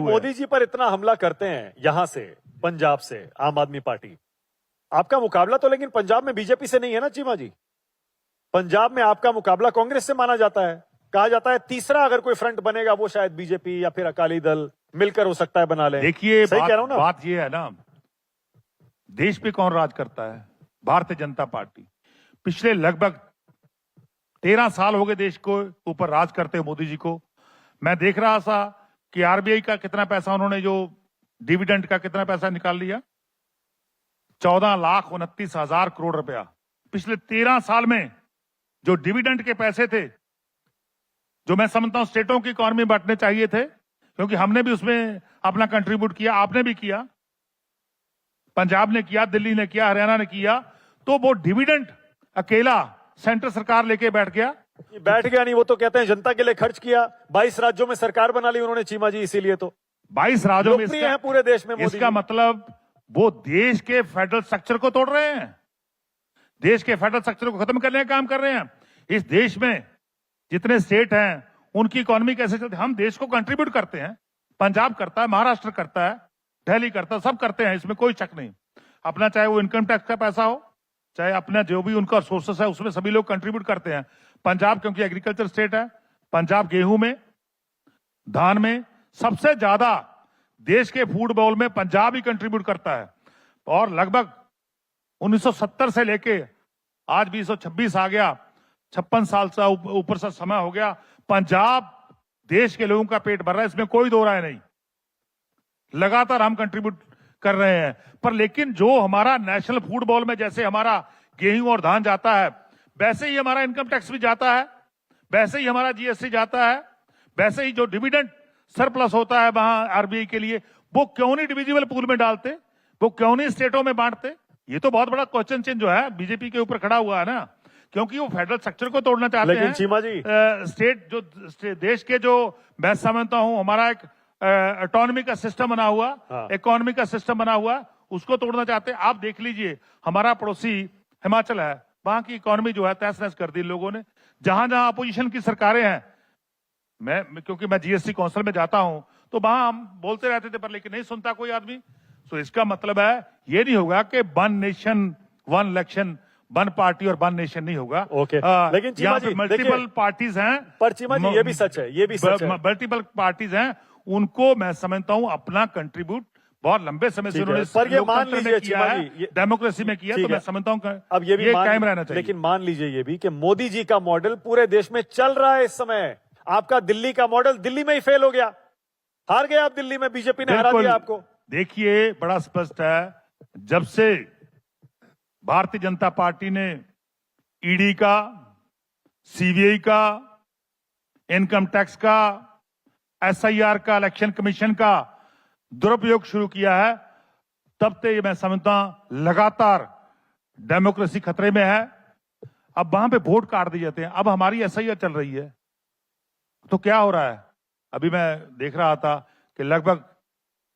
मोदी जी पर इतना हमला करते हैं यहां से, पंजाब से, आम आदमी पार्टी, आपका मुकाबला तो लेकिन पंजाब में बीजेपी से नहीं है ना चीमा जी? पंजाब में आपका मुकाबला कांग्रेस से माना जाता है। कहा जाता है तीसरा अगर कोई फ्रंट बनेगा वो शायद बीजेपी या फिर अकाली दल मिलकर हो सकता है बना ले। देखिए, सही कह रहा हूं ना? बात ये है ना, देश पे कौन राज करता है? भारतीय जनता पार्टी। पिछले लगभग 13 साल हो गए देश को ऊपर राज करते मोदी जी को। मैं देख रहा था कि आरबीआई का कितना पैसा उन्होंने जो डिविडेंड का कितना पैसा निकाल लिया, 14,29,000 करोड़ रुपया। पिछले 13 साल में जो डिविडेंड के पैसे थे, जो मैं समझता हूं स्टेटों की इकोनॉमी बांटने चाहिए थे, क्योंकि हमने भी उसमें अपना कंट्रीब्यूट किया, आपने भी किया, पंजाब ने किया, दिल्ली ने किया, हरियाणा ने किया, तो वो डिविडेंड अकेला सेंट्रल सरकार लेके बैठ गया। बैठ गया नहीं, वो तो कहते हैं जनता के लिए खर्च किया। 22 राज्यों में सरकार बना ली उन्होंने चीमा जी, इसीलिए तो 22 राज्यों में लोकप्रिय है पूरे देश में मोदी इसका जी। मतलब वो देश के फेडरल स्ट्रक्चर को तोड़ रहे हैं, देश के फेडरल स्ट्रक्चर को खत्म करने का काम कर रहे हैं। इस देश में जितने स्टेट हैं उनकी इकोनॉमी कैसे चलती है? हम देश को कंट्रीब्यूट करते हैं, पंजाब करता है, महाराष्ट्र करता है, दिल्ली करता है, सब करते हैं, इसमें कोई शक नहीं। अपना चाहे वो इनकम टैक्स का पैसा हो, चाहे अपना जो भी उनका सोर्सेस है उसमें सभी लोग कंट्रीब्यूट करते हैं। पंजाब क्योंकि एग्रीकल्चर स्टेट है, पंजाब गेहूं में, धान में सबसे ज्यादा देश के फूड बाउल में पंजाब ही कंट्रीब्यूट करता है। और लगभग 1970 से लेके आज 2026 आ गया, 56 साल से ऊपर से समय हो गया, पंजाब देश के लोगों का पेट भर रहा है, इसमें कोई दो राय नहीं। लगातार हम कंट्रीब्यूट कर रहे हैं, पर लेकिन जो हमारा नेशनल फूड बाउल में जैसे हमारा गेहूं और धान जाता है, वैसे ही हमारा इनकम टैक्स भी जाता है, वैसे ही हमारा जीएसटी जाता है, वैसे ही जो डिविडेंड सरप्लस होता है वहां आरबीआई के लिए, वो क्यों नहीं डिविजिबल पूल में डालते, वो क्यों नहीं स्टेटों में बांटते? ये तो बहुत बड़ा क्वेश्चन चिन्ह जो है बीजेपी के ऊपर खड़ा हुआ है ना, क्योंकि वो फेडरल स्ट्रक्चर को तोड़ना चाहते हैं। लेकिन चीमा जी, स्टेट जो देश के जो मैं समझता हूं हमारा एक ऑटोनॉमी का सिस्टम बना हुआ, इकोनॉमी का सिस्टम बना हुआ, उसको तोड़ना चाहते हैं। आप देख लीजिए, हमारा पड़ोसी हिमाचल है, वहां की इकोनॉमी जो है तहस नहस कर दी लोगों ने। जहां जहां अपोजिशन की सरकारें हैं, क्योंकि मैं जीएसटी काउंसिल में जाता हूं, तो वहां हम बोलते रहते थे, पर लेकिन नहीं सुनता कोई आदमी। तो इसका मतलब है ये नहीं होगा कि one nation one election, one party और वन नेशन नहीं होगा। ओके, लेकिन चीमा जी मल्टीपल पार्टीज हैं, पर चीमा जी ये भी सच है, ये भी सच है, मल्टीपल पार्टीज हैं, उनको मैं समझता हूं अपना कंट्रीब्यूट बहुत लंबे समय से उन्होंने पर ये मान लीजिए चीमा जी, डेमोक्रेसी में किया, तो मैं समझता हूं अब ये भी कायम रहना चाहिए। लेकिन मान लीजिए ये भी कि मोदी जी का मॉडल पूरे देश में चल रहा है इस समय। आपका दिल्ली का मॉडल दिल्ली में ही फेल हो गया, हार गए आप दिल्ली में, बीजेपी ने हरा दिया आपको। देखिए, बड़ा स्पष्ट है, जब से भारतीय जनता पार्टी ने ईडी का, सीबीआई का, इनकम टैक्स का, एसआईआर का, इलेक्शन कमीशन का दुरुपयोग शुरू किया है, तब से मैं समझता हूं लगातार डेमोक्रेसी खतरे में है। अब वहां पे वोट काट दिए जाते हैं, अब हमारी एसआईआर चल रही है, तो क्या हो रहा है? अभी मैं देख रहा था कि लगभग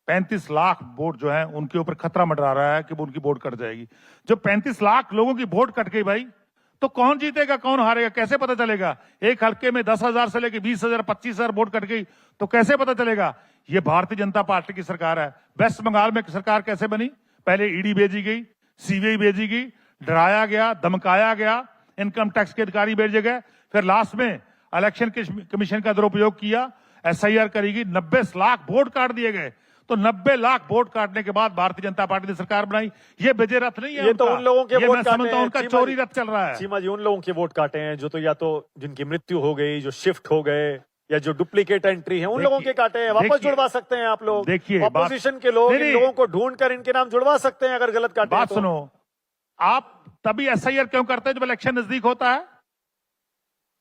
35 लाख वोट जो है उनके ऊपर खतरा मंडरा रहा है कि उनकी वोट कट जाएगी। जब 35 लाख लोगों की वोट कट गई भाई, तो कौन जीतेगा कौन हारेगा कैसे पता चलेगा? एक हल्के में 10,000 से लेकर 20,000 25,000 वोट कट गई तो कैसे पता चलेगा? ये भारतीय जनता पार्टी की सरकार है। वेस्ट बंगाल में सरकार कैसे बनी? पहले ईडी भेजी गई, सीबीआई भेजी गई, डराया गया, धमकाया गया, इनकम टैक्स के अधिकारी भेजे गए, फिर लास्ट में इलेक्शन कमीशन का दुरुपयोग किया, एसआईआर करेगी, 90 लाख वोट काट दिए गए। तो 90 लाख वोट काटने के बाद भारतीय जनता पार्टी ने सरकार बनाई। ये विजय रथ नहीं है, ये तो उन लोगों के वोट काटे हैं, उनका चोरी रथ चल रहा है। चीमा जी, उन लोगों के वोट काटे हैं जो तो या तो जिनकी मृत्यु हो गई, जो शिफ्ट हो गए, या जो डुप्लीकेट एंट्री है, उन लोगों के काटे हैं। वापस जुड़वा सकते हैं आप लोग। देखिए, ऑपोजिशन के लोग इन लोगों को ढूंढ कर इनके नाम जुड़वा सकते हैं अगर गलत काटे। बात सुनो, आप तभी एसआईआर क्यों करते हैं जब इलेक्शन नजदीक होता है?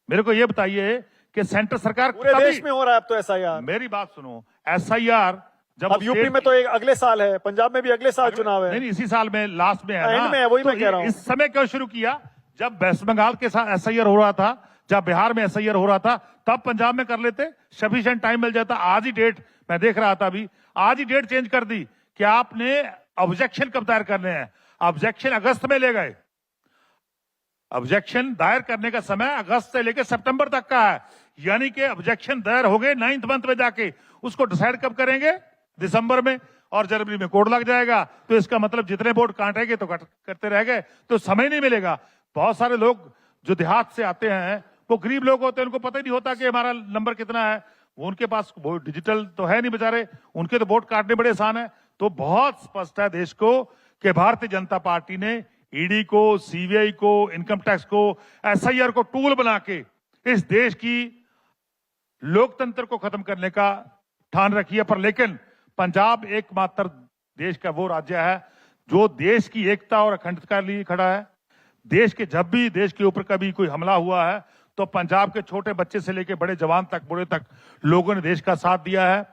मेरे को यह बताइए कि सेंट्रल सरकार पूरे देश में हो रहा है अब तो एसआईआर। मेरी बात सुनो, एसआईआर जब अब यूपी में तो एक अगले साल है, पंजाब में भी अगले साल चुनाव है। नहीं, इसी साल में लास्ट में है ना, एंड में है, वही मैं कह रहा हूं। इस समय क्यों शुरू किया? जब वेस्ट बंगाल के साथ एसआईआर हो रहा था, जब बिहार में एसआईआर हो रहा था, तब पंजाब में कर लेते, सफिशिएंट टाइम मिल जाता। आज ही डेट मैं देख रहा था, अभी आज ही डेट चेंज कर दी कि आपने ऑब्जेक्शन कब दायर करने हैं। ऑब्जेक्शन अगस्त में ले गए, ऑब्जेक्शन दायर करने का समय अगस्त से लेकर सितंबर तक का है। यानी कि ऑब्जेक्शन दायर हो गए 9th मंथ में जाके, उसको डिसाइड कब करेंगे? दिसंबर में, और जनवरी में कोर्ट लग जाएगा। तो इसका मतलब जितने वोट काटेंगे तो करते रह गए, तो समय नहीं मिलेगा। बहुत सारे लोग जो देहात से आते हैं, वो गरीब लोग होते हैं, उनको पता ही नहीं होता कि हमारा नंबर कितना है। वो उनके पास वो डिजिटल तो है नहीं बेचारे, उनके तो वोट काटने बड़े आसान है। तो बहुत स्पष्ट है देश को कि भारतीय जनता पार्टी ने ईडी को, सीबीआई को, इनकम टैक्स को, एसआईआर को टूल बना के इस देश की लोकतंत्र को खत्म करने का ठान रखी है। पर लेकिन पंजाब एकमात्र देश का वो राज्य है जो देश की एकता और अखंडता के लिए खड़ा है। देश के जब भी देश के ऊपर कभी कोई हमला हुआ है तो पंजाब के छोटे बच्चे से लेकर बड़े जवान तक, बूढ़े तक लोगों ने देश का साथ दिया है।